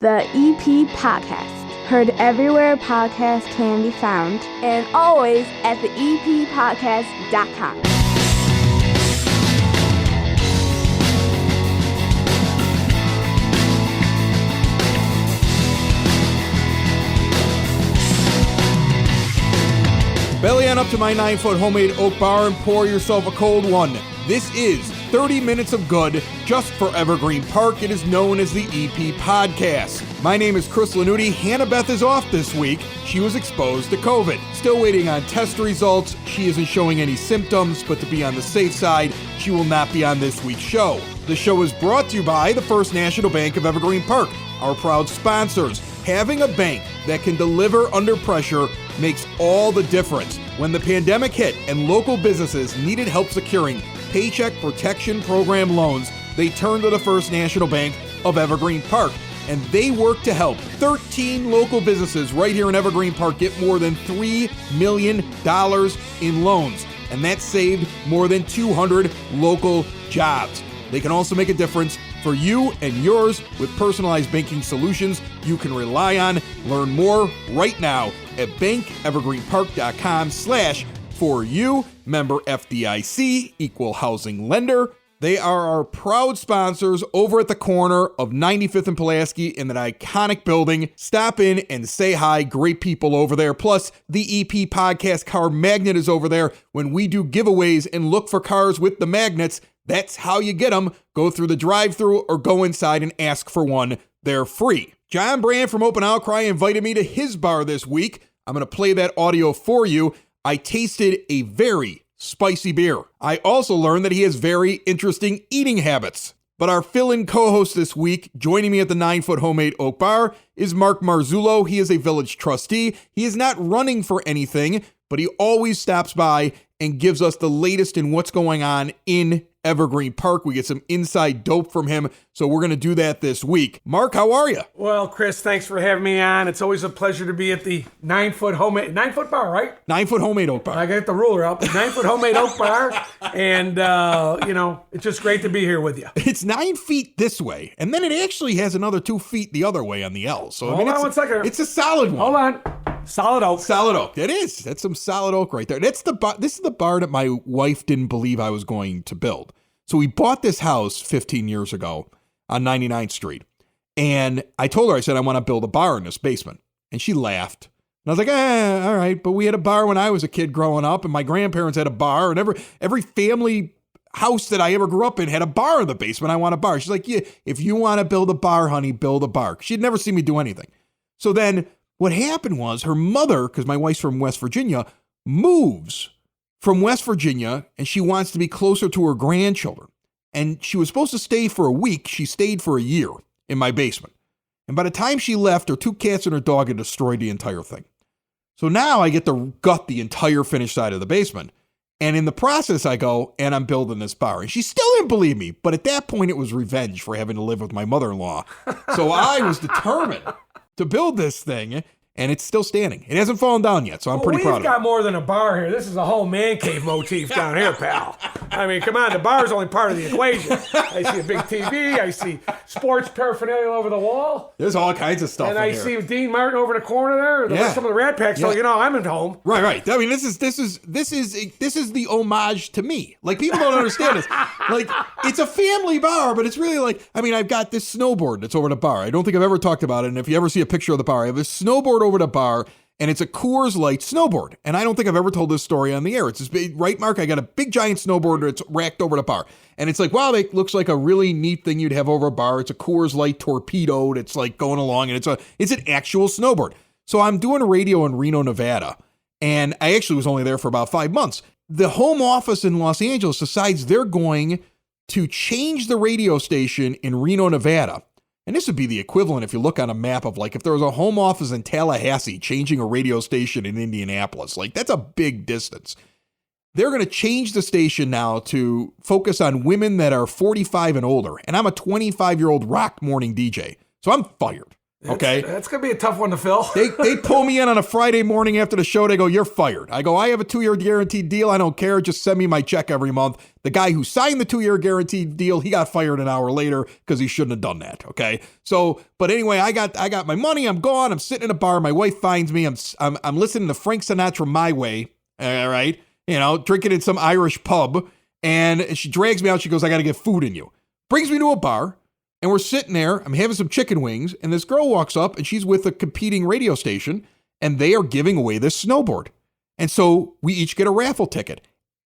The EP Podcast. Heard everywhere podcasts can be found, and always at theeppodcast.com. Belly on up to my 9-foot homemade oak bar and pour yourself a cold one. This is 30 minutes of good just for Evergreen Park. It is known as the EP Podcast. My name is Chris Lanuti. Hannah Beth is off this week. She was exposed to COVID. Still waiting on test results. She isn't showing any symptoms, but to be on the safe side, she will not be on this week's show. The show is brought to you by the First National Bank of Evergreen Park, our proud sponsors. Having a bank that can deliver under pressure makes all the difference. When the pandemic hit and local businesses needed help securing Paycheck Protection Program loans, they turned to the First National Bank of Evergreen Park, and they work to help 13 local businesses right here in Evergreen Park get more than $3 million in loans, and that saved more than 200 local jobs. They can also make a difference for you and yours with personalized banking solutions you can rely on. Learn more right now at bankevergreenpark.com/4U. Member FDIC, equal housing lender. They are our proud sponsors over at the corner of 95th and Pulaski in that iconic building. Stop in and say hi. Great people over there. Plus, the EP Podcast car magnet is over there when we do giveaways and look for cars with the magnets. That's how you get them. Go through the drive-thru or go inside and ask for one. They're free. John Brand from Open Outcry invited me to his bar this week. I'm going to play that audio for you. I tasted a very spicy beer. I also learned that he has very interesting eating habits. But our fill-in co-host this week, joining me at the 9-foot homemade oak bar, is Mark Marzullo. He is a village trustee. He is not running for anything, but he always stops by and gives us the latest in what's going on in Evergreen Park. We get some inside dope from him, so we're going to do that this week. Mark, how are you? Well, Chris, thanks for having me on. It's always a pleasure to be at the 9-foot homemade, 9-foot bar, right? 9-foot homemade oak bar. I got the ruler out. The 9-foot homemade oak bar, and, it's just great to be here with you. It's 9 feet this way, and then it actually has another 2 feet the other way on the L. So Hold on one second. It's a solid one. Hold on. Solid oak. Solid oak. It is. That's some solid oak right there. This is the bar that my wife didn't believe I was going to build. So we bought this house 15 years ago on 99th Street. And I told her, I said, I want to build a bar in this basement. And she laughed. And I was like, all right. But we had a bar when I was a kid growing up, and my grandparents had a bar, and every family house that I ever grew up in had a bar in the basement. I want a bar. She's like, yeah, if you want to build a bar, honey, build a bar. She'd never seen me do anything. So then what happened was her mother, because my wife's from West Virginia, moves from West Virginia, and she wants to be closer to her grandchildren. And she was supposed to stay for a week. She stayed for a year in my basement. And by the time she left, her 2 cats and her dog had destroyed the entire thing. So now I get to gut the entire finished side of the basement. And in the process, I go, and I'm building this bar. And she still didn't believe me. But at that point, it was revenge for having to live with my mother-in-law. So I was determined to build this thing. And it's still standing. It hasn't fallen down yet, so I'm pretty proud of it. We've got more than a bar here. This is a whole man cave motif down here, pal. I mean, come on, the bar is only part of the equation. I see a big TV. I see sports paraphernalia over the wall. There's all kinds of stuff and in I here. See Dean Martin over in the corner there. Some of the Rat Pack. So I'm at home. Right. I mean, this is the homage to me. Like, people don't understand this. Like, it's a family bar, but it's really like, I mean, I've got this snowboard that's over the bar. I don't think I've ever talked about it. And if you ever see a picture of the bar, I have this snowboard over the bar, and it's a Coors Light snowboard. And I don't think I've ever told this story on the air. It's this big, right, Mark? I got a big giant snowboard that's racked over the bar. And it's like, wow, that looks like a really neat thing you'd have over a bar. It's a Coors Light torpedo that's like going along, and it's an actual snowboard. So I'm doing radio in Reno, Nevada, and I actually was only there for about 5 months. The home office in Los Angeles decides they're going to change the radio station in Reno, Nevada. And this would be the equivalent if you look on a map of, like, if there was a home office in Tallahassee changing a radio station in Indianapolis. Like, that's a big distance. They're going to change the station now to focus on women that are 45 and older. And I'm a 25-year-old rock morning DJ. So I'm fired. Okay. That's going to be a tough one to fill. They pull me in on a Friday morning after the show. They go, "You're fired." I go, "I have a 2-year guaranteed deal. I don't care. Just send me my check every month." The guy who signed the 2-year guaranteed deal, he got fired an hour later because he shouldn't have done that. Okay. So, but anyway, I got my money. I'm gone. I'm sitting in a bar. My wife finds me. I'm listening to Frank Sinatra My Way. All right. Drinking in some Irish pub. And she drags me out. She goes, "I got to get food in you." Brings me to a bar. And we're sitting there, I'm having some chicken wings, and this girl walks up, and she's with a competing radio station, and they are giving away this snowboard. And so we each get a raffle ticket,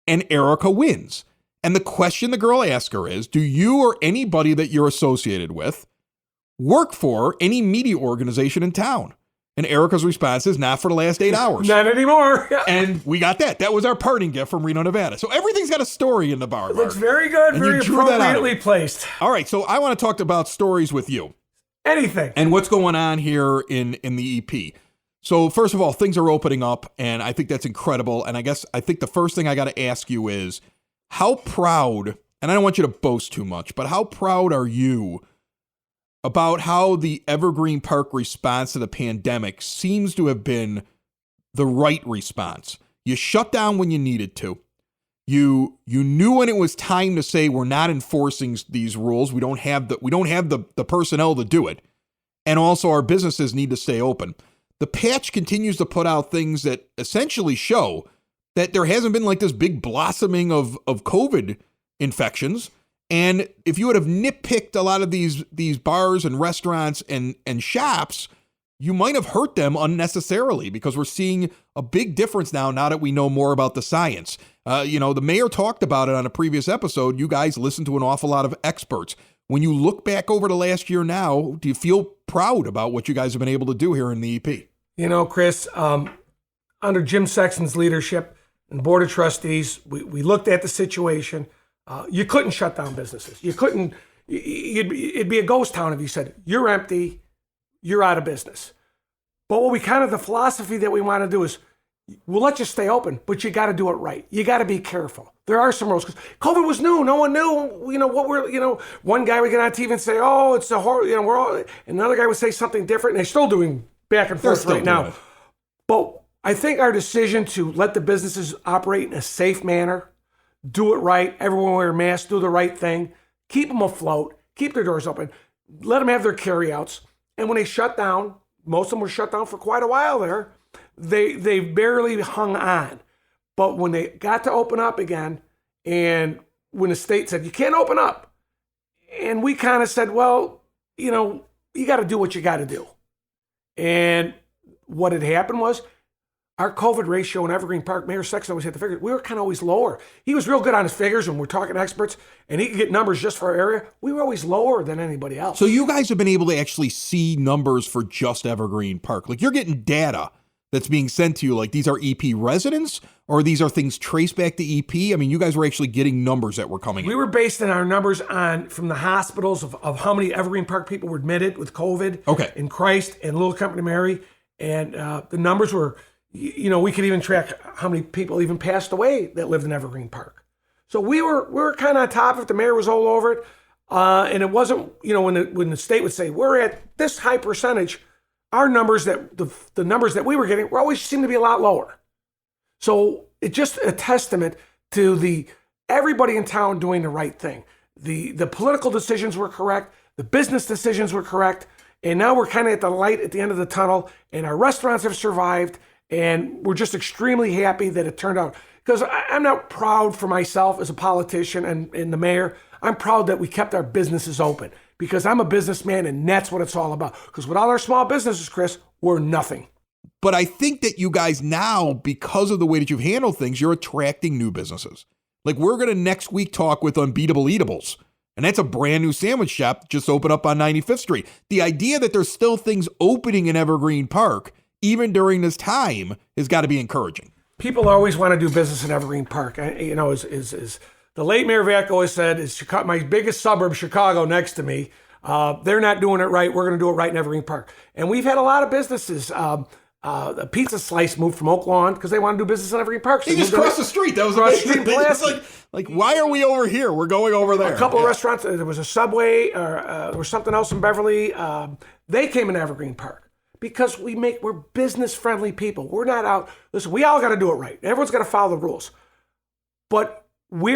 and Erica wins. And the question the girl asks her is, do you or anybody that you're associated with work for any media organization in town? And Erica's response is, not for the last 8 hours. Not anymore. And we got that. That was our parting gift from Reno, Nevada. So everything's got a story in the bar. It looks very good, and very appropriately placed. All right, so I want to talk about stories with you. Anything. And what's going on here in the EP. So first of all, things are opening up, and I think that's incredible. And I think the first thing I got to ask you is, how proud, and I don't want you to boast too much, but how proud are you about how the Evergreen Park response to the pandemic seems to have been the right response? You shut down when you needed to. You knew when it was time to say we're not enforcing these rules. We don't have the personnel to do it. And also our businesses need to stay open. The patch continues to put out things that essentially show that there hasn't been like this big blossoming of COVID infections. And if you would have nitpicked a lot of these bars and restaurants and shops, you might have hurt them unnecessarily, because we're seeing a big difference now that we know more about the science. The mayor talked about it on a previous episode. You guys listen to an awful lot of experts. When you look back over the last year now, do you feel proud about what you guys have been able to do here in the EP? Chris, under Jim Sexton's leadership and Board of Trustees, we looked at the situation. You couldn't shut down businesses. You couldn't. It'd be a ghost town if you said, "You're empty, you're out of business." But the philosophy that we want to do is, we'll let you stay open, but you got to do it right. You got to be careful. There are some rules, because COVID was new. No one knew, one guy would get on TV and say, "Oh, it's a horror," we're all, and another guy would say something different, and they're still doing back and forth right now. But I think our decision to let the businesses operate in a safe manner, do it right, everyone wear a mask, do the right thing, keep them afloat, keep their doors open, let them have their carryouts. And when they shut down, most of them were shut down for quite a while there, they barely hung on. But when they got to open up again, and when the state said, "You can't open up," and we kind of said, well, you got to do what you got to do. And what had happened was, our COVID ratio in Evergreen Park, Mayor Sexton always had the figures. We were kind of always lower. He was real good on his figures, and we're talking experts, and he could get numbers just for our area. We were always lower than anybody else. So you guys have been able to actually see numbers for just Evergreen Park. Like, you're getting data that's being sent to you. Like, these are EP residents, or these are things traced back to EP? I mean, you guys were actually getting numbers that were coming in. We were basing our numbers from the hospitals of how many Evergreen Park people were admitted with COVID in Christ and Little Company Mary. And the numbers were, we could even track how many people even passed away that lived in Evergreen Park. So we were kind of on top of it. The mayor was all over it. And it wasn't, when the state would say, "We're at this high percentage," our numbers, the numbers that we were getting were always seemed to be a lot lower. So it's just a testament to everybody in town doing the right thing. The political decisions were correct. The business decisions were correct. And now we're kind of at the light at the end of the tunnel, and our restaurants have survived. And we're just extremely happy that it turned out. Because I'm not proud for myself as a politician and the mayor. I'm proud that we kept our businesses open, because I'm a businessman, and that's what it's all about. Because with all our small businesses, Chris, we're nothing. But I think that you guys now, because of the way that you've handled things, you're attracting new businesses. Like, we're going to next week talk with Unbeatable Eatables. And that's a brand new sandwich shop that just opened up on 95th Street. The idea that there's still things opening in Evergreen Park, even during this time, has got to be encouraging. People always want to do business in Evergreen Park. Is the late Mayor Vac always said, is Chicago, my biggest suburb, Chicago, next to me. They're not doing it right. We're going to do it right in Evergreen Park. And we've had a lot of businesses The pizza slice moved from Oak Lawn because they want to do business in Evergreen Park. So They just crossed the street. That was Across the amazing. street, They just Pulaski. like, why are we over here? We're going over there. A couple of restaurants. There was a Subway, or there was something else in Beverly. They came in Evergreen Park because we're business friendly people. We're not out. Listen, we all got to do it right. Everyone's got to follow the rules. But we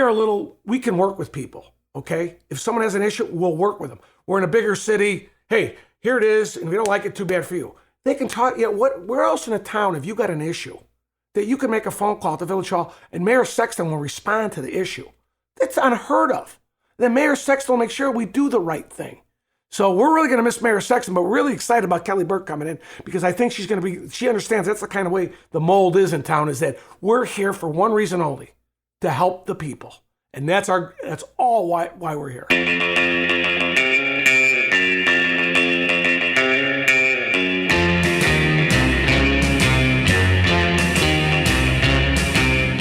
can work with people. Okay, if someone has an issue, we'll work with them. We're in a bigger city. Hey, here it is, and if you don't like it, too bad for you. They can talk. Yeah, where else in a town have you got an issue that you can make a phone call at the village hall and Mayor Sexton will respond to the issue? That's unheard of. Then Mayor Sexton will make sure we do the right thing. So we're really going to miss Mayor Sexton, but we're really excited about Kelly Burke coming in because I think she understands that's the kind of way the mold is in town, is that we're here for one reason only, to help the people. And that's all why we're here.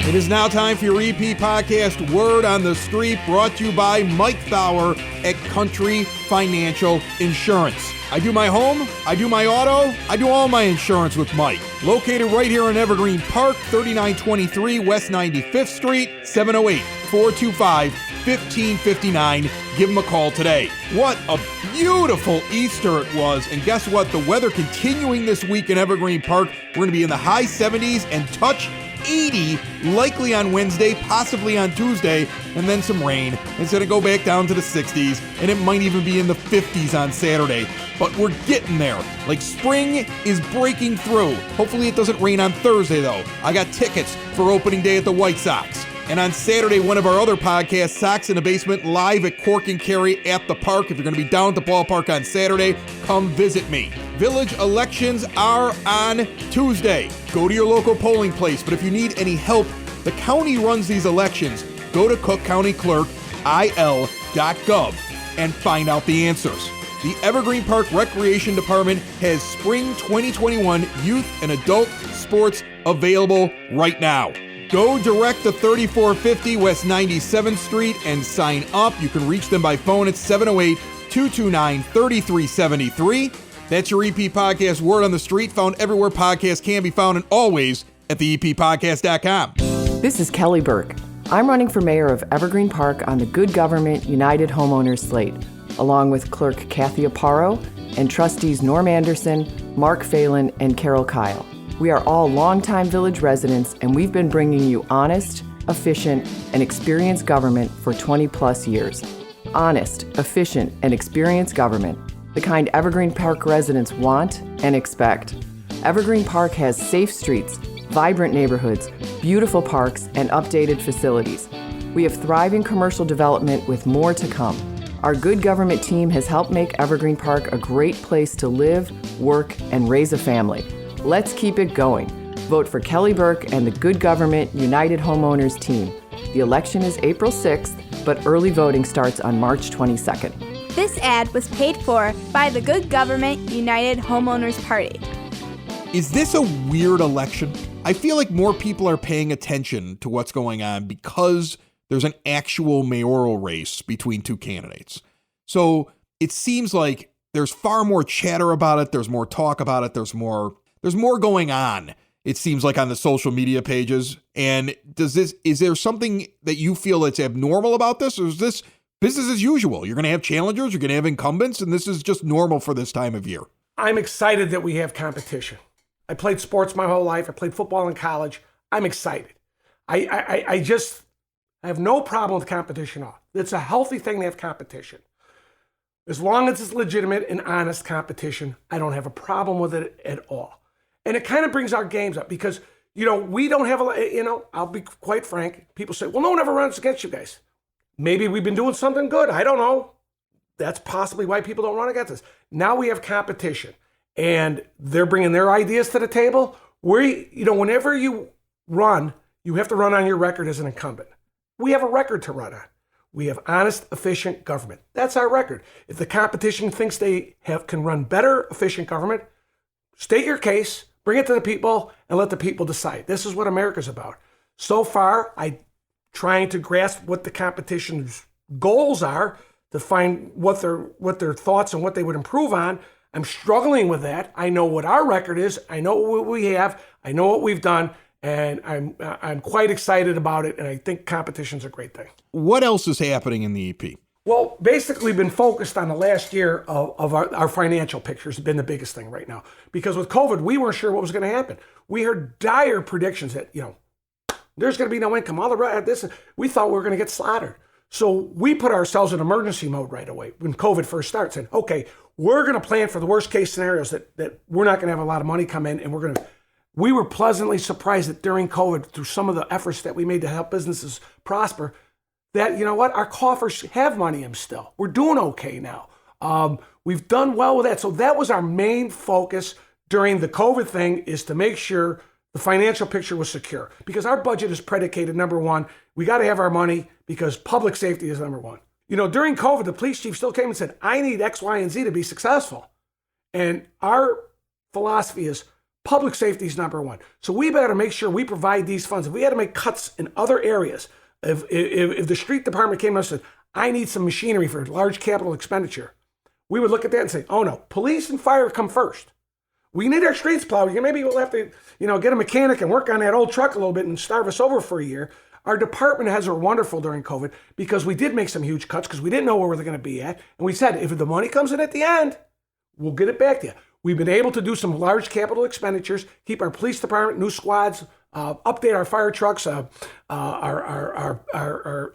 It is now time for your EP podcast, Word on the Street, brought to you by Mike Thauer at Country Financial Insurance. I do my home, I do my auto, I do all my insurance with Mike. Located right here in Evergreen Park, 3923 West 95th Street, 708-425-1559. Give him a call today. What a beautiful Easter it was. And guess what? The weather continuing this week in Evergreen Park. We're going to be in the high 70s and touch 80, likely on Wednesday, possibly on Tuesday, and then some rain. It's going to go back down to the 60s, and it might even be in the 50s on Saturday. But we're getting there. Like, spring is breaking through. Hopefully it doesn't rain on Thursday, though. I got tickets for opening day at the White Sox. And on Saturday, one of our other podcasts, Sox in the Basement, live at Cork and Carry at the park. If you're going to be down at the ballpark on Saturday, come visit me. Village elections are on Tuesday. Go to your local polling place. But if you need any help, the county runs these elections. Go to cookcountyclerkil.gov and find out the answers. The Evergreen Park Recreation Department has Spring 2021 youth and adult sports available right now. Go direct to 3450 West 97th Street and sign up. You can reach them by phone at 708-229-3373. That's your EP podcast, Word on the Street, found everywhere podcasts can be found and always at theeppodcast.com. This is Kelly Burke. I'm running for mayor of Evergreen Park on the Good Government United Homeowners slate, along with Clerk Kathy Aparo and trustees Norm Anderson, Mark Phelan, and Carol Kyle. We are all longtime village residents, and we've been bringing you honest, efficient, and experienced government for 20 plus years. Honest, efficient, and experienced government, the kind Evergreen Park residents want and expect. Evergreen Park has safe streets, vibrant neighborhoods, beautiful parks, and updated facilities. We have thriving commercial development with more to come. Our Good Government team has helped make Evergreen Park a great place to live, work, and raise a family. Let's keep it going. Vote for Kelly Burke and the Good Government United Homeowners team. The election is April 6th, but early voting starts on March 22nd. This ad was paid for by the Good Government United Homeowners Party. Is this a weird election? I feel like more people are paying attention to what's going on because there's an actual mayoral race between two candidates. So it seems like there's far more chatter about it. There's more talk about it. There's more going on, it seems like, on the social media pages. And is there something that you feel that's abnormal about this? Or is this business as usual? You're going to have challengers, you're going to have incumbents, and this is just normal for this time of year. I'm excited that we have competition. I played sports my whole life. I played football in college. I'm excited. I have no problem with competition at all. It's a healthy thing to have competition. As long as it's legitimate and honest competition, I don't have a problem with it at all. And it kind of brings our games up because, we don't have I'll be quite frank. People say, well, no one ever runs against you guys. Maybe we've been doing something good. I don't know. That's possibly why people don't run against us. Now we have competition and they're bringing their ideas to the table. Whenever you run, you have to run on your record as an incumbent. We have a record to run on. We have honest, efficient government. That's our record. If the competition thinks they can run better, efficient government, state your case, bring it to the people, and let the people decide. This is what America's about. So far, I'm trying to grasp what the competition's goals are to find what their thoughts and what they would improve on. I'm struggling with that. I know what our record is. I know what we have. I know what we've done. And I'm quite excited about it. And I think competition's a great thing. What else is happening in the EP? Well, basically been focused on the last year of our financial picture has been the biggest thing right now. Because with COVID, we weren't sure what was going to happen. We heard dire predictions that, there's going to be no income. All the rest, we thought we were going to get slaughtered. So we put ourselves in emergency mode right away when COVID first started, saying, okay, we're going to plan for the worst case scenarios that we're not going to have a lot of money come in, and we were pleasantly surprised that during COVID, through some of the efforts that we made to help businesses prosper, that, our coffers have money in them still. We're doing okay now. We've done well with that. So that was our main focus during the COVID thing, is to make sure the financial picture was secure, because our budget is predicated, number one, we got to have our money because public safety is number one. During COVID, the police chief still came and said, I need X, Y, and Z to be successful. And our philosophy is public safety is number one. So we better make sure we provide these funds. If we had to make cuts in other areas, if the street department came and said, I need some machinery for large capital expenditure, we would look at that and say, oh no, police and fire come first. We need our streets plowed. Maybe we'll have to, get a mechanic and work on that old truck a little bit and starve us over for a year. Our department heads were wonderful during COVID because we did make some huge cuts because we didn't know where we were going to be at. And we said, if the money comes in at the end, we'll get it back to you. We've been able to do some large capital expenditures, keep our police department, new squads, update our fire trucks. Our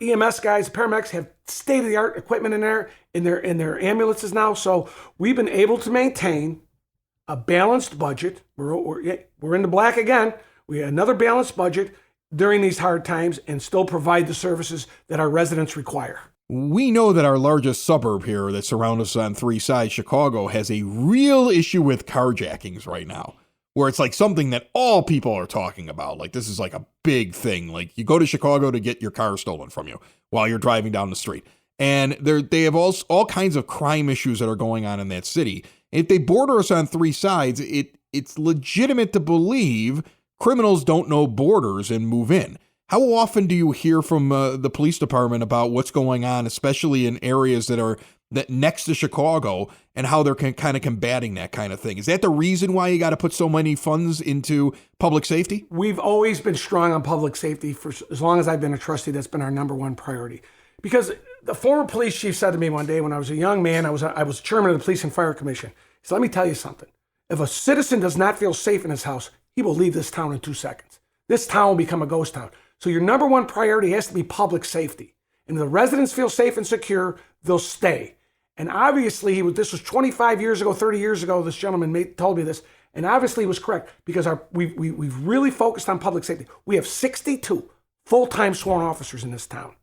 EMS guys, paramedics have state-of-the-art equipment in their ambulances now. So we've been able to maintain a balanced budget. We're in the black again. We had another balanced budget during these hard times and still provide the services that our residents require. We know that our largest suburb here that surrounds us on three sides, Chicago, has a real issue with carjackings right now, where it's like something that all people are talking about. Like, this is like a big thing. Like, you go to Chicago to get your car stolen from you while you're driving down the street. And they have all kinds of crime issues that are going on in that city. If they border us on three sides, it's legitimate to believe criminals don't know borders and move in. How often do you hear from the police department about what's going on, especially in areas that next to Chicago, and how they're kind of combating that kind of thing? Is that the reason why you got to put so many funds into public safety? We've always been strong on public safety for as long as I've been a trustee. That's been our number one priority. Because the former police chief said to me one day when I was a young man, I was chairman of the Police and Fire Commission. He said, let me tell you something. If a citizen does not feel safe in his house, he will leave this town in 2 seconds. This town will become a ghost town. So your number one priority has to be public safety. And if the residents feel safe and secure, they'll stay. And obviously, this was 25 years ago, 30 years ago, this gentleman told me this. And obviously he was correct, because we've really focused on public safety. We have 62 full-time sworn officers in this town.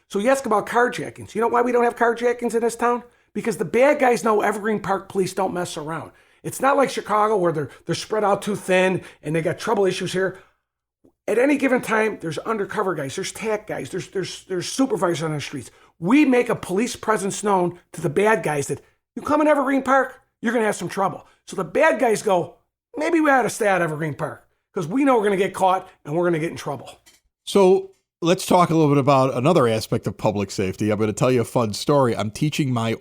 So you ask about carjackings. You know why we don't have carjackings in this town? Because the bad guys know Evergreen Park police don't mess around. It's not like Chicago where they're spread out too thin and they got trouble issues here. At any given time, there's undercover guys, there's TAC guys, there's supervisors on the streets. We make a police presence known to the bad guys that you come in Evergreen Park, you're going to have some trouble. So the bad guys go, maybe we ought to stay out of Evergreen Park because we know we're going to get caught and we're going to get in trouble. So let's talk a little bit about another aspect of public safety. I'm going to tell you a fun story. I'm teaching my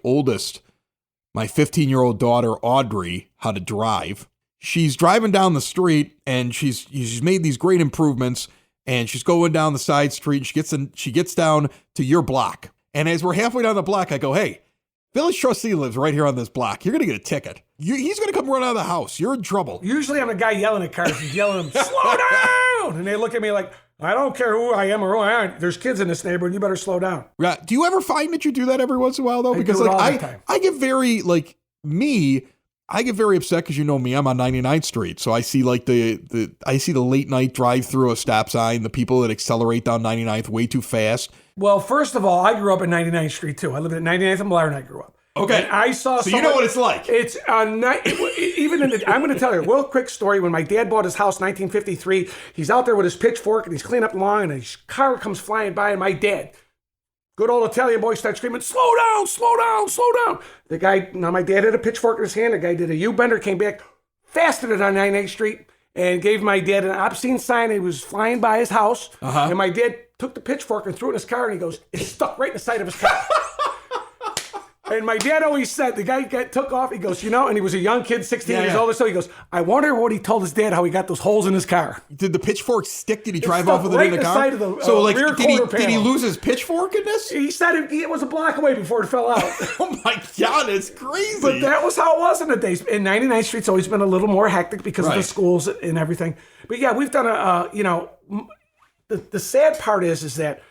15-year-old daughter, Audrey, how to drive. She's driving down the street and she's made these great improvements, and she's going down the side street. She gets down to your block. And as we're halfway down the block, I go, hey, village trustee lives right here on this block. You're going to get a ticket. He's going to come run out of the house. You're in trouble. Usually I'm a guy yelling at cars. He's yelling at them, slow down! And they look at me like, I don't care who I am or who I am. There's kids in this neighborhood. You better slow down. Right. Do you ever find that you do that every once in a while, though? Because I do it all the time. I get very, I get very upset because, you know me, I'm on 99th Street. So I see I see the late night drive through a stop sign, the people that accelerate down 99th way too fast. Well, first of all, I grew up at 99th Street too. I lived at 99th and Blair, and I grew up. Okay. And I saw. So you know what it's like. It's I'm going to tell you a real quick story. When my dad bought his house, 1953, he's out there with his pitchfork and he's cleaning up the lawn, and his car comes flying by, and my dad, good old Italian boy, starts screaming, slow down, slow down, slow down. The guy, now my dad had a pitchfork in his hand. The guy did a U-bender, came back, fastened it on 98th Street, and gave my dad an obscene sign. He was flying by his house, and my dad took the pitchfork and threw it in his car, and he goes, it's stuck right in the side of his car. And my dad always said, the guy took off, he goes, and he was a young kid, 16 years old or so. He goes, I wonder what he told his dad, how he got those holes in his car. Did the pitchfork stick? Did he drive off with it in the car? Side of the, rear did he lose his pitchfork in this? He said it was a block away before it fell out. Oh my God, it's crazy. But that was how it was in the days. And 99th Street's always been a little more hectic because of the schools and everything. But yeah, we've done the sad part is that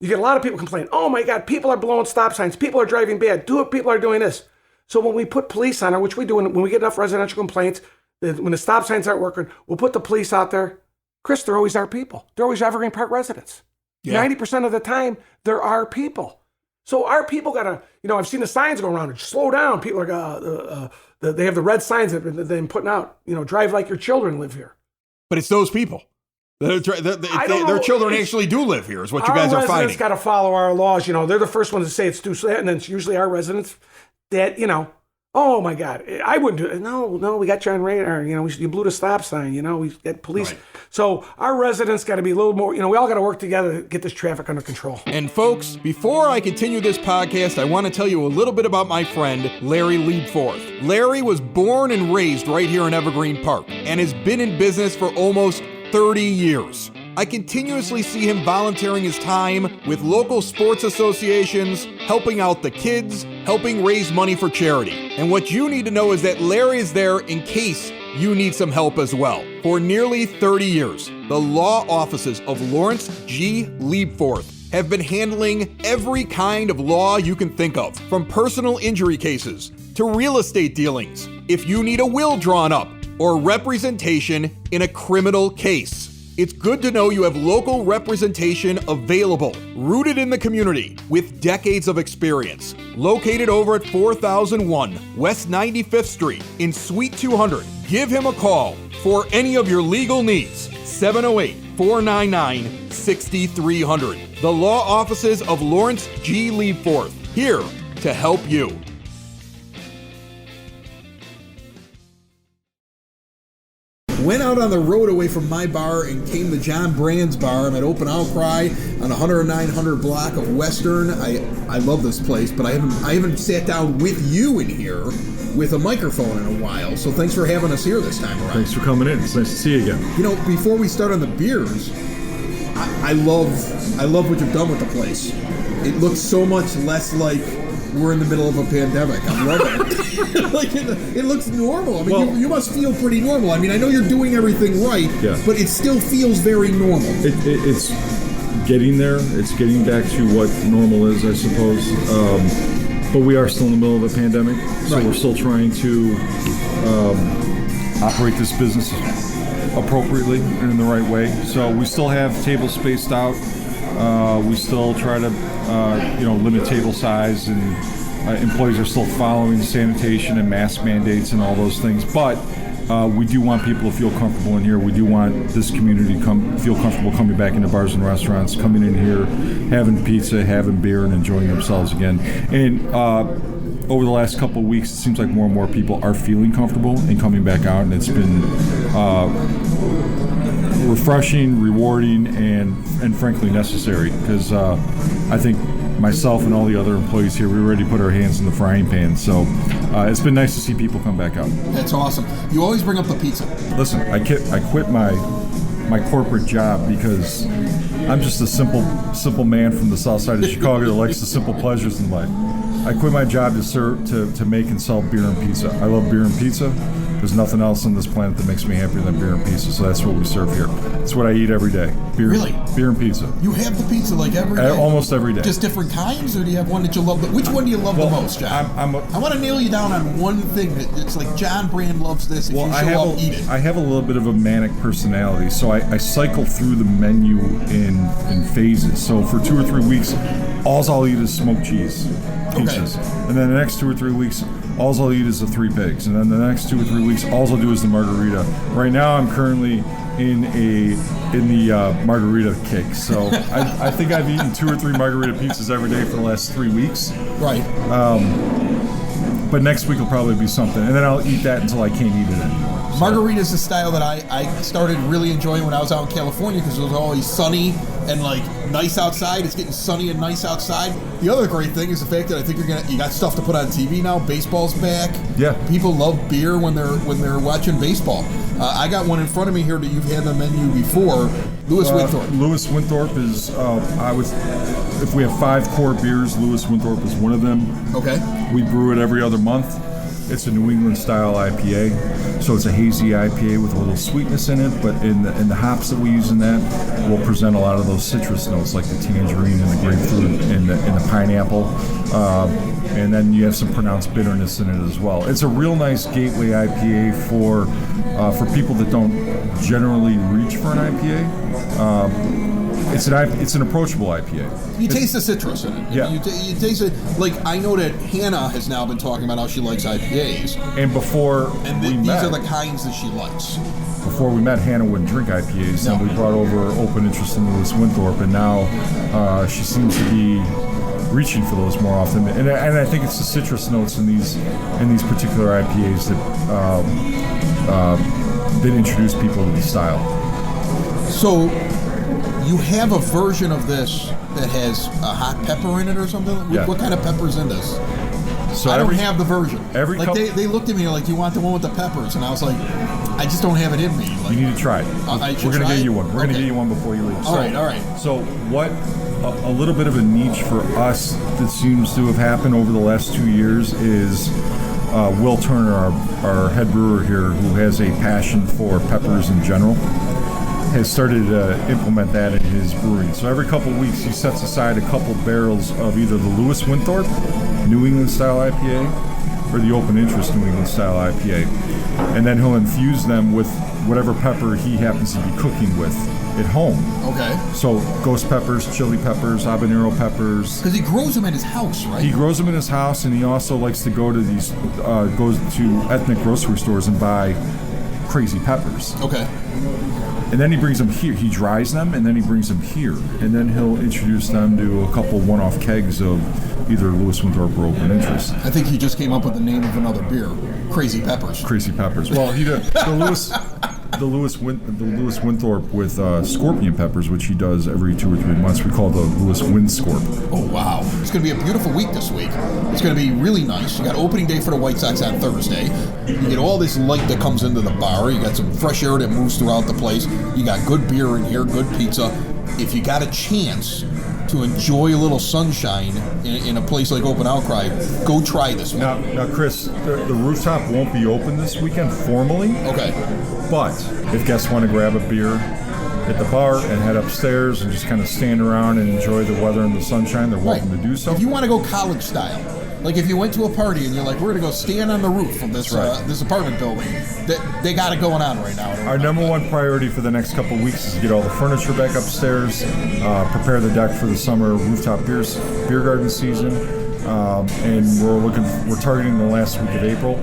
you get a lot of people complaining, oh my God, people are blowing stop signs, people are driving bad, people are doing this. So when we put police on there, which we do when we get enough residential complaints, when the stop signs aren't working, we'll put the police out there. Chris, they're always our people. They're always Evergreen Park residents. Yeah. 90% of the time, they're our people. So our people gotta, I've seen the signs go around, slow down. People are, they have the red signs that they've been putting out, drive like your children live here. But it's those people. Their children actually do live here, is what you guys are finding. Our residents got to follow our laws. They're the first ones to say it's too slow, and then it's usually our residents that, oh my God, I wouldn't do it. No, we got you on radar. You blew the stop sign. We got police. Right. So our residents got to be a little more, we all got to work together to get this traffic under control. And folks, before I continue this podcast, I want to tell you a little bit about my friend, Larry Liebforth. Larry was born and raised right here in Evergreen Park and has been in business for almost 30 years. I continuously see him volunteering his time with local sports associations, helping out the kids, helping raise money for charity. And what you need to know is that Larry is there in case you need some help as well. For nearly 30 years, the law offices of Lawrence G. Liebforth have been handling every kind of law you can think of, from personal injury cases to real estate dealings. If you need a will drawn up, or representation in a criminal case, it's good to know you have local representation available, rooted in the community, with decades of experience. Located over at 4001 West 95th Street in Suite 200. Give him a call for any of your legal needs. 708-499-6300. The law offices of Lawrence G. Liebforth, here to help you. Went out on the road away from my bar and came to John Brand's bar. I'm at Open Outcry on 10900 block of Western. I love this place, but I haven't sat down with you in here with a microphone in a while. So thanks for having us here this time around. Thanks for coming in. It's nice to see you again. Before we start on the beers, I love what you've done with the place. It looks so much less like we're in the middle of a pandemic. I love it. It looks normal. I mean, you must feel pretty normal. I mean, I know you're doing everything right, but it still feels very normal. It's getting there. It's getting back to what normal is, I suppose. But we are still in the middle of a pandemic, so we're still trying to operate this business appropriately and in the right way. So we still have tables spaced out. We still try to, limit table size, and employees are still following sanitation and mask mandates and all those things. But we do want people to feel comfortable in here. We do want this community to feel comfortable coming back into bars and restaurants, coming in here, having pizza, having beer, and enjoying themselves again. And over the last couple of weeks, it seems like more and more people are feeling comfortable and coming back out, and it's been refreshing, rewarding, and frankly necessary, because I think myself and all the other employees here, we're ready to put our hands in the frying pan. So it's been nice to see people come back out. That's awesome. You always bring up the pizza. Listen, I quit my corporate job because I'm just a simple man from the south side of Chicago that likes the simple pleasures in life. I quit my job to make and sell beer and pizza. I love beer and pizza. There's nothing else on this planet that makes me happier than beer and pizza, so that's what we serve here. It's what I eat every day. Beer, really? Beer and pizza. You have the pizza like every day? Almost every day. Just different kinds, or do you have one that you love? Which one do you love the most, John? I want to nail you down on one thing. It's like John Brand loves this. If you show up, eat it. I have a little bit of a manic personality, so I cycle through the menu in phases. So for 2 or 3 weeks, all I'll eat is smoked cheese pizzas. Okay. And then the next 2 or 3 weeks, all I'll eat is the 3 pigs. And then the next 2 or 3 weeks, all I'll do is the margarita. Right now, I'm currently in the margarita kick. So I think I've eaten 2 or 3 margarita pizzas every day for the last 3 weeks. Right. But next week will probably be something, and then I'll eat that until I can't eat it anymore. Margarita is the style that I started really enjoying when I was out in California because it was always sunny and like nice outside. It's getting sunny and nice outside. The other great thing is the fact that I think you got stuff to put on TV now. Baseball's back. Yeah. People love beer when they're watching baseball. I got one in front of me here that you've had the menu before. Lewis Winthorpe. Lewis Winthorpe is if we have 5 core beers, Lewis Winthorpe is one of them. Okay. We brew it every other month. It's a New England style IPA, so it's a hazy IPA with a little sweetness in it. But in the hops that we use in that, will present a lot of those citrus notes, like the tangerine and the grapefruit and the pineapple. And then you have some pronounced bitterness in it as well. It's a real nice gateway IPA for people that don't generally reach for an IPA. It's an approachable IPA. You taste the citrus in it. Yeah. You taste it. Like, I know that Hannah has now been talking about how she likes IPAs. And before These are the kinds that she likes. Before we met, Hannah wouldn't drink IPAs. No. And we brought over open interest in Lewis Winthorpe, and now she seems to be reaching for those more often. And I think it's the citrus notes in these particular IPAs that introduce people to the style. So, you have a version of this that has a hot pepper in it or something? Yeah. What kind of pepper's in this? So I don't have the version. They looked at me like, you want the one with the peppers? And I was like, I just don't have it in me. Like, you need to try it. We're going to get you one. We're going to get you one before you leave. All right. So what a little bit of a niche for us that seems to have happened over the last 2 years is Will Turner, our head brewer here, who has a passion for peppers in general, has started to implement that in his brewing. So every couple of weeks he sets aside a couple barrels of either the Lewis Winthorpe New England style IPA or the Open Interest New England style IPA. And then he'll infuse them with whatever pepper he happens to be cooking with at home. Okay. So ghost peppers, chili peppers, habanero peppers. Because he grows them at his house, right? He grows them in his house, and he also likes to go to goes to ethnic grocery stores and buy crazy peppers. Okay. And then he brings them here. He dries them, and then he brings them here. And then he'll introduce them to a couple one-off kegs of either Lewis Winthorpe or Open Interest. I think he just came up with the name of another beer, Crazy Peppers. Crazy Peppers. Well, he did the Lewis Winthorpe with scorpion peppers, which he does every 2 or 3 months. We call the Lewis Windscorp. Oh, wow. It's going to be a beautiful week this week. It's going to be really nice. You got opening day for the White Sox on Thursday. You get all this light that comes into the bar. You got some fresh air that moves throughout the place. You got good beer in here, good pizza. If you got a chance to enjoy a little sunshine in a place like Open Outcry, go try this one. Now, Chris, the rooftop won't be open this weekend formally. Okay. But if guests want to grab a beer at the bar and head upstairs and just kind of stand around and enjoy the weather and the sunshine, they're welcome to do so. If you want to go college style, like if you went to a party and you're like, we're going to go stand on the roof of this this apartment building, they got it going on right now. Our number one priority for the next couple of weeks is to get all the furniture back upstairs, prepare the deck for the summer rooftop beer garden season, and we're targeting the last week of April.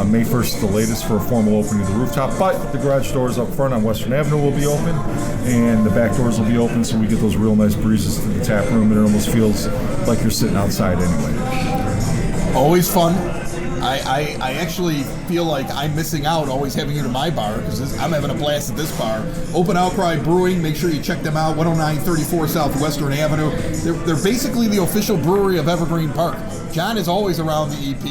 May 1st is the latest for a formal opening of the rooftop, but the garage doors up front on Western Avenue will be open, and the back doors will be open, so we get those real nice breezes to the tap room, and it almost feels like you're sitting outside anyway. Always fun. I actually feel like I'm missing out always having you to my bar because I'm having a blast at this bar. Open Outcry Brewing, make sure you check them out, 10934 South Western Avenue. They're basically the official brewery of Evergreen Park. John is always around the EP.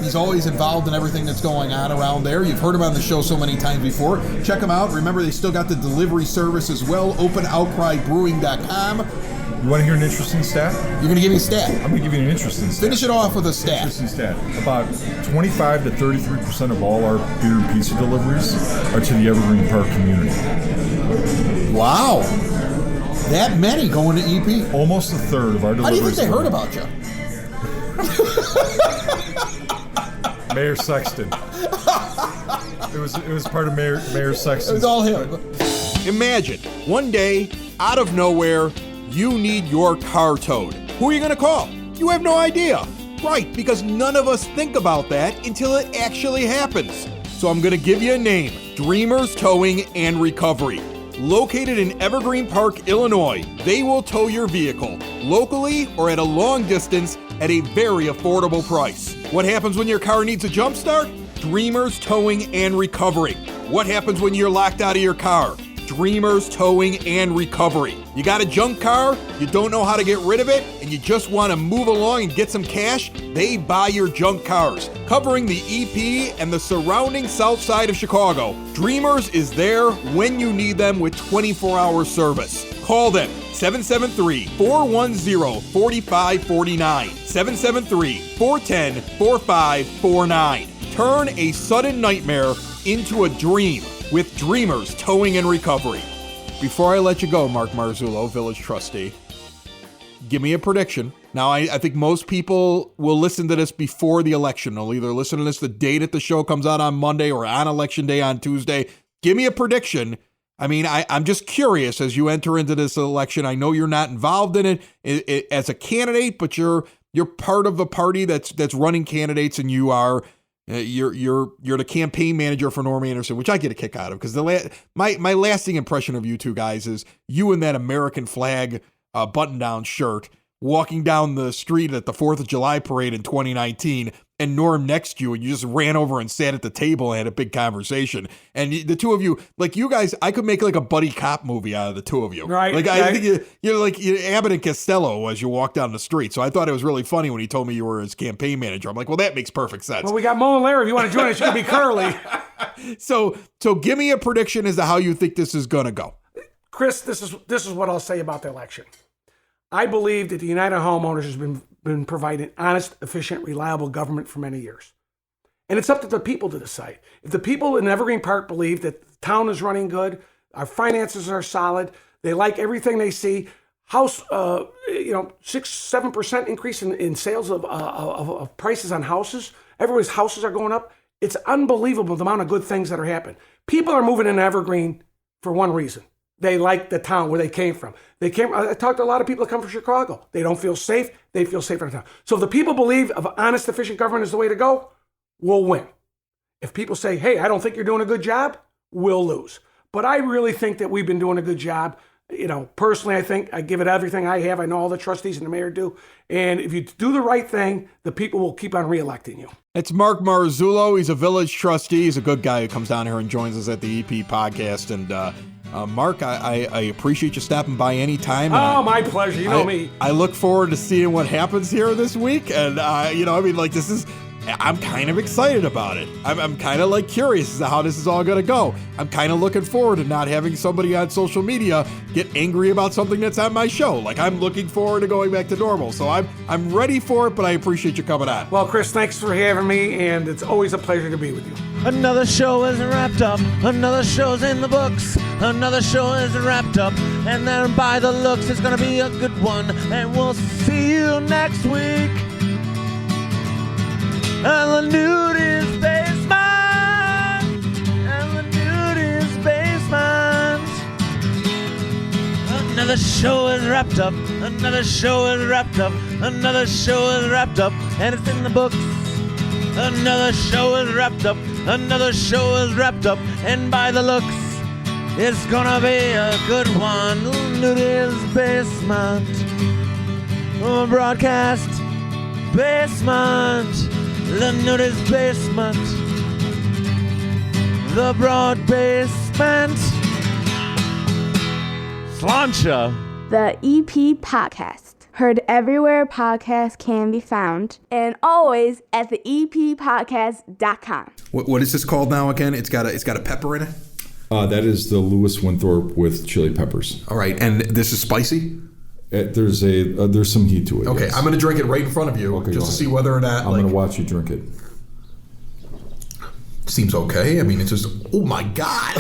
He's always involved in everything that's going on around there. You've heard him on the show so many times before. Check them out. Remember, they still got the delivery service as well, OpenOutcryBrewing.com. You want to hear an interesting stat? You're going to give me a stat. I'm going to give you an interesting stat. Finish it off with a stat. Interesting stat. About 25 to 33% of all our beer and pizza deliveries are to the Evergreen Park community. Wow. That many going to EP? Almost a third of our deliveries. How do you think they heard about you? Mayor Sexton. It was part of Mayor Sexton. It was all him. Imagine, one day, out of nowhere, you need your car towed. Who are you going to call? You have no idea. Right, because none of us think about that until it actually happens. So I'm going to give you a name, Dreamers Towing and Recovery. Located in Evergreen Park, Illinois, they will tow your vehicle, locally or at a long distance, at a very affordable price. What happens when your car needs a jump start? Dreamers Towing and Recovery. What happens when you're locked out of your car? Dreamers Towing and Recovery. You got a junk car, you don't know how to get rid of it, and you just want to move along and get some cash? They buy your junk cars. Covering the EP and the surrounding south side of Chicago, Dreamers is there when you need them with 24-hour service. Call them 773-410-4549. 773-410-4549. Turn a sudden nightmare into a dream with Dreamers Towing and Recovery. Before I let you go, Mark Marzullo, Village Trustee, give me a prediction. Now, I think most people will listen to this before the election. They'll either listen to this the day that the show comes out on Monday or on Election Day on Tuesday. Give me a prediction. I mean, I'm just curious as you enter into this election. I know you're not involved in it as a candidate, but you're part of a party that's running candidates, and you are you're the campaign manager for Norm Anderson, which I get a kick out of, because my lasting impression of you two guys is you in that American flag button-down shirt walking down the street at the 4th of July parade in 2019, and Norm next to you, and you just ran over and sat at the table and had a big conversation. And the two of you, like you guys, I could make like a buddy cop movie out of the two of you. Right. Like I think you're like Abbott and Costello as you walk down the street. So I thought it was really funny when he told me you were his campaign manager. I'm like, well, that makes perfect sense. Well, we got Mo and Larry. If you want to join us, you can be Curly. So give me a prediction as to how you think this is going to go. Chris, this is what I'll say about the election. I believe that the United Homeowners has been providing honest, efficient, reliable government for many years. And it's up to the people to decide. If the people in Evergreen Park believe that the town is running good, our finances are solid, they like everything they see, 6-7% increase in sales of prices on houses, everybody's houses are going up. It's unbelievable the amount of good things that are happening. People are moving into Evergreen for one reason. They like the town where they came from. I talked to a lot of people that come from Chicago. They don't feel safe. They feel safer in the town. So if the people believe of honest, efficient government is the way to go, we'll win. If people say, hey, I don't think you're doing a good job, we'll lose. But I really think that we've been doing a good job. Personally, I think I give it everything I have. I know all the trustees and the mayor do. And if you do the right thing, the people will keep on reelecting you. It's Mark Marzullo. He's a village trustee. He's a good guy who comes down here and joins us at the EP podcast. And Mark, I appreciate you stopping by anytime. Oh, my pleasure. You know me. I look forward to seeing what happens here this week. And, I'm kind of excited about it. I'm kind of like curious as to how this is all going to go. I'm kind of looking forward to not having somebody on social media get angry about something that's on my show. Like, I'm looking forward to going back to normal. So I'm ready for it, but I appreciate you coming on. Well, Chris, thanks for having me, and it's always a pleasure to be with you. Another show is wrapped up. Another show's in the books. Another show is wrapped up. And then by the looks, it's going to be a good one. And we'll see you next week. And the nudist basement. And the nudist basement. Another show is wrapped up. Another show is wrapped up. Another show is wrapped up. And it's in the books. Another show is wrapped up. Another show is wrapped up. And by the looks, it's gonna be a good one. Nudist basement. Broadcast basement. The nudist basement. The broad basement. Slancha. The EP Podcast. Heard everywhere podcasts can be found. And always at the eppodcast.com. What is this called now again? It's got a pepper in it? That is the Lewis Winthrop with chili peppers. All right. And this is spicy? There's some heat to it. Okay, yes. I'm going to drink it right in front of you just to see whether or not... I'm going to watch you drink it. Seems okay. I mean, it's just... Oh, my God.